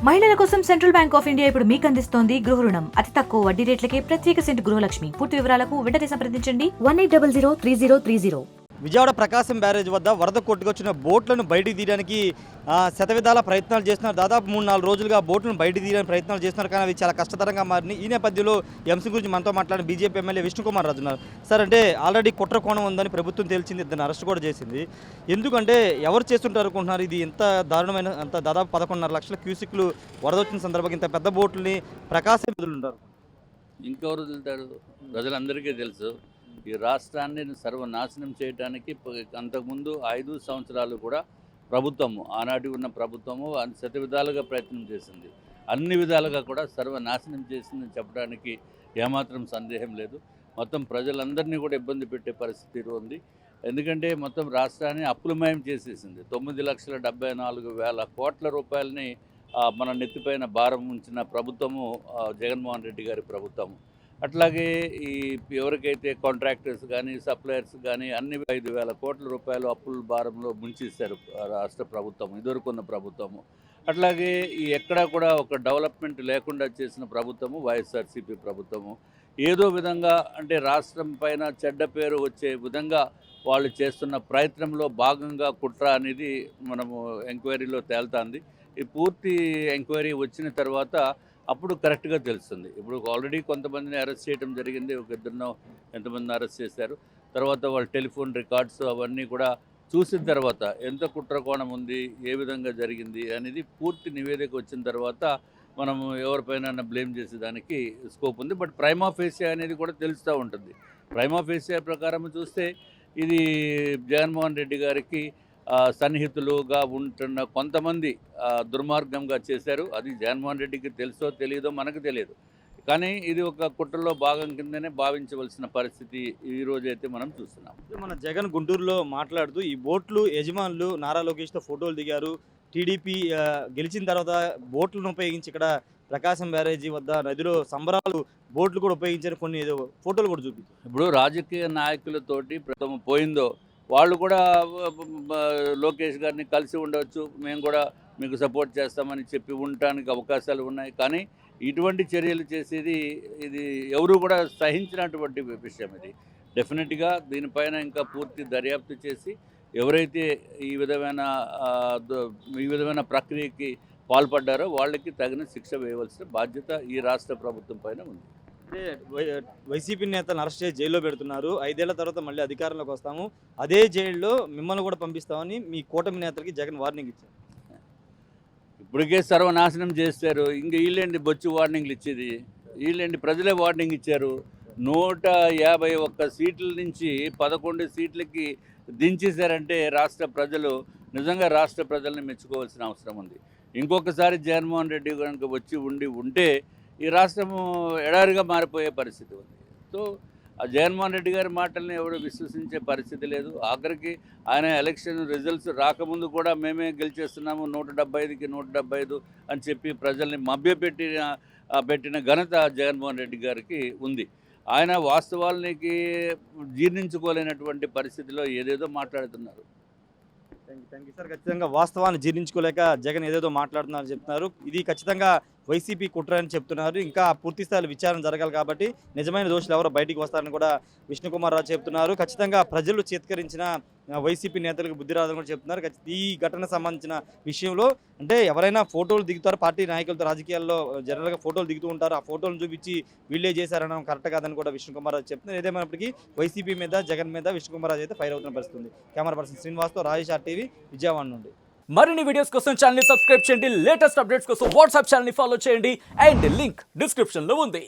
మహిళల కోసం central bank of India ఇప్పుడు మీకు అందిస్తోంది గృహ రుణం. అతి తక్కువ వడ్డీ రేట్లకే ప్రత్యేక సెంటు గృహలక్ష్మి. పూర్తి వివరాలకు వెంటనే సంప్రదించండి 18003030. విజయవాడ ప్రకాశం బ్యారేజ్ వద్ద వరద కొట్టుకొచ్చిన బోట్లను బయటికి తీయడానికి శతవిధాల ప్రయత్నాలు చేస్తున్నారు. దాదాపు 3-4 రోజులుగా బోట్లను బయటికి తీయడానికి ప్రయత్నాలు చేస్తున్నారు, కానీ అవి చాలా కష్టతరంగా మారినాయి. ఈ నేపథ్యంలో ఈ అంశం గురించి మనతో మాట్లాడిన బీజేపీ ఎమ్మెల్యే విష్ణుకుమార్ రాజు ఉన్నారు. సార్, అంటే ఆల్రెడీ కుట్ర కోణం ఉందని ప్రభుత్వం తేల్చింది, ఇద్దరిని అరెస్ట్ కూడా చేసింది. ఎందుకంటే ఎవరు చేస్తుంటారు అనుకుంటున్నారు? ఇది ఎంత దారుణమైన, అంత దాదాపు 11.5 లక్షల క్యూసిక్లు వరద వచ్చిన సందర్భంగా ఇంత పెద్ద బోట్లని ప్రకాశం వదులుంటారు. ఇంకెవరు వదులుతారు? ప్రజలందరికీ తెలుసు. ఈ రాష్ట్రాన్ని సర్వనాశనం చేయడానికి అంతకుముందు 5 సంవత్సరాలు కూడా ప్రభుత్వము, ఆనాటి ఉన్న ప్రభుత్వము శతవిధాలుగా ప్రయత్నం చేసింది. అన్ని విధాలుగా కూడా సర్వనాశనం చేసిందని చెప్పడానికి ఏమాత్రం సందేహం లేదు. మొత్తం ప్రజలందరినీ కూడా ఇబ్బంది పెట్టే పరిస్థితి ఉంది. ఎందుకంటే మొత్తం రాష్ట్రాన్ని అప్పులమయం చేసేసింది. 9,74,000 కోట్ల రూపాయలని మన నెత్తిపైన భారం ఉంచిన ప్రభుత్వము జగన్మోహన్ రెడ్డి గారి ప్రభుత్వము. అట్లాగే ఈ ఎవరికైతే కాంట్రాక్టర్స్ కానీ సప్లయర్స్ కానీ అన్ని 5,000 కోట్ల రూపాయలు అప్పుల భారంలో ముంచేశారు రాష్ట్ర ప్రభుత్వం, ఇదివరకున్న ప్రభుత్వము. అట్లాగే ఈ ఎక్కడా కూడా ఒక డెవలప్మెంట్ లేకుండా చేసిన ప్రభుత్వము వైఎస్ఆర్సీపీ ప్రభుత్వము. ఏదో విధంగా అంటే రాష్ట్రం పైన చెడ్డ పేరు వచ్చే విధంగా వాళ్ళు చేస్తున్న ప్రయత్నంలో భాగంగా కుట్ర అనేది మనము ఎంక్వైరీలో తేలుతుంది. ఈ పూర్తి ఎంక్వైరీ వచ్చిన తర్వాత అప్పుడు కరెక్ట్గా తెలుస్తుంది. ఇప్పుడు ఆల్రెడీ కొంతమందిని అరెస్ట్ చేయడం జరిగింది, ఒక ఇద్దరినో ఎంతమందిని అరెస్ట్ చేశారు. తర్వాత వాళ్ళ టెలిఫోన్ రికార్డ్స్ అవన్నీ కూడా చూసిన తర్వాత ఎంత కుట్రకోణం ఉంది, ఏ విధంగా జరిగింది అనేది పూర్తి నివేదిక వచ్చిన తర్వాత మనము ఎవరిపైన బ్లేమ్ చేసేదానికి స్కోప్ ఉంది. బట్ ప్రైమా ఫేసియా అనేది కూడా తెలుస్తూ ఉంటుంది. ప్రైమా ఫేసియా ప్రకారం చూస్తే ఇది జగన్మోహన్ రెడ్డి గారికి సన్నిహితులుగా ఉంటున్న కొంతమంది దుర్మార్గంగా చేశారు. అది జగన్మోహన్ రెడ్డికి తెలుసో తెలియదో మనకు తెలియదు, కానీ ఇది ఒక కుట్రలో భాగం కిందనే భావించవలసిన పరిస్థితి ఈ రోజైతే మనం చూస్తున్నాం. మన జగన్ గుంటూరులో మాట్లాడుతూ ఈ బోట్లు యజమానులు నారా లోకేష్తో ఫోటోలు దిగారు. టీడీపీ గెలిచిన తర్వాత బోట్లను ఉపయోగించి ఇక్కడ ప్రకాశం బ్యారేజీ వద్ద నదిలో సంబరాలు బోట్లు కూడా ఉపయోగించారు, కొన్ని ఫోటోలు కూడా చూపించారు. ఇప్పుడు రాజకీయ నాయకులతోటి ప్రథమ పోయిందో వాళ్ళు కూడా లోకేష్ గారిని కలిసి ఉండవచ్చు, మేము కూడా మీకు సపోర్ట్ చేస్తామని చెప్పి ఉండటానికి అవకాశాలు ఉన్నాయి. కానీ ఇటువంటి చర్యలు చేసేది ఇది ఎవరు కూడా సహించినటువంటి విషయం. ఇది డెఫినెట్గా దీనిపైన ఇంకా పూర్తి దర్యాప్తు చేసి ఎవరైతే ఈ విధమైన ప్రక్రియకి పాల్పడ్డారో వాళ్ళకి తగిన శిక్ష వేయవలసిన బాధ్యత ఈ రాష్ట్ర ప్రభుత్వం పైన ఉంది. అంటే వైసీపీ నేతలను అరెస్ట్ చేసి జైల్లో పెడుతున్నారు. 5 ఏళ్ల తర్వాత మళ్ళీ అధికారంలోకి వస్తాము, అదే జైల్లో మిమ్మల్ని కూడా పంపిస్తామని మీ కూటమి నేతలకి జగన్ వార్నింగ్ ఇచ్చారు. ఇప్పటికే సర్వనాశనం చేస్తారు, ఇంకా వీళ్ళేంటి బొచ్చు వార్నింగ్లు ఇచ్చేది? వీళ్ళేంటి ప్రజలే వార్నింగ్ ఇచ్చారు. 151 సీట్ల నుంచి 11 సీట్లకి దించేశారంటే రాష్ట్ర ప్రజలు నిజంగా రాష్ట్ర ప్రజల్ని మెచ్చుకోవాల్సిన అవసరం ఉంది. ఇంకొకసారి జగన్మోహన్ రెడ్డి కనుక వచ్చి ఉంటే ఈ రాష్ట్రము ఎడారిగా మారిపోయే పరిస్థితి ఉంది. సో ఆ జగన్మోహన్ రెడ్డి గారి మాటల్ని ఎవరు విశ్వసించే పరిస్థితి లేదు. ఆఖరికి ఆయన ఎలక్షన్ రిజల్ట్స్ రాకముందు కూడా మేమే గెలిచేస్తున్నాము 175కి 175 అని చెప్పి ప్రజల్ని పెట్టిన ఘనత జగన్మోహన్ రెడ్డి గారికి ఉంది. ఆయన వాస్తవాలకి జీర్ణించుకోలేనటువంటి పరిస్థితిలో ఏదేదో మాట్లాడుతున్నారు. Thank you sir. ఖచ్చితంగా వాస్తవాన్ని జీర్ణించుకోలేక జగన్ ఏదేదో మాట్లాడుతున్నారని చెప్తున్నారు. ఇది ఖచ్చితంగా వైసీపీ కుట్ర అని చెప్తున్నారు. ఇంకా పూర్తి స్థాయిలో విచారణ జరగాలి కాబట్టి నిజమైన దోషులు ఎవరో బయటికి వస్తారని కూడా విష్ణుకుమార్ రాజు చెప్తున్నారు. ఖచ్చితంగా ప్రజలు చేత్కరించిన వైసీపీ నేతలకు బుద్ధి రాదని కూడా చెప్తున్నారు. ఈ ఘటనకు సంబంధించిన విషయంలో అంటే ఎవరైనా ఫోటోలు దిగుతారు, పార్టీ నాయకులతో రాజకీయాల్లో జనరల్గా ఫోటోలు దిగుతూ ఉంటారు, ఆ ఫోటోలను చూపించి వీళ్ళే చేశారనడం కరెక్ట్ కాదని కూడా విష్ణుకుమార్ రాజు చెప్తున్నారు. ఏదేమైనప్పటికీ వైసీపీ మీద జగన్ మీద విష్ణుకుమార్ రాజు అయితే ఫైర్ అవుతున్న పరిస్థితి ఉంది. కెమెరా పర్సన్ శ్రీనివాస్తో రాజేష్ RTV విజయవాడ నుండి. మరిన్ని వీడియోస్ కోసం ఛానల్ ని సబ్స్క్రైబ్ చేయండి, లేటెస్ట్ అప్డేట్స్ కోసం వాట్సాప్ ఛానల్ ని ఫాలో చేయండి అండ్ లింక్ డిస్క్రిప్షన్ లో ఉంది.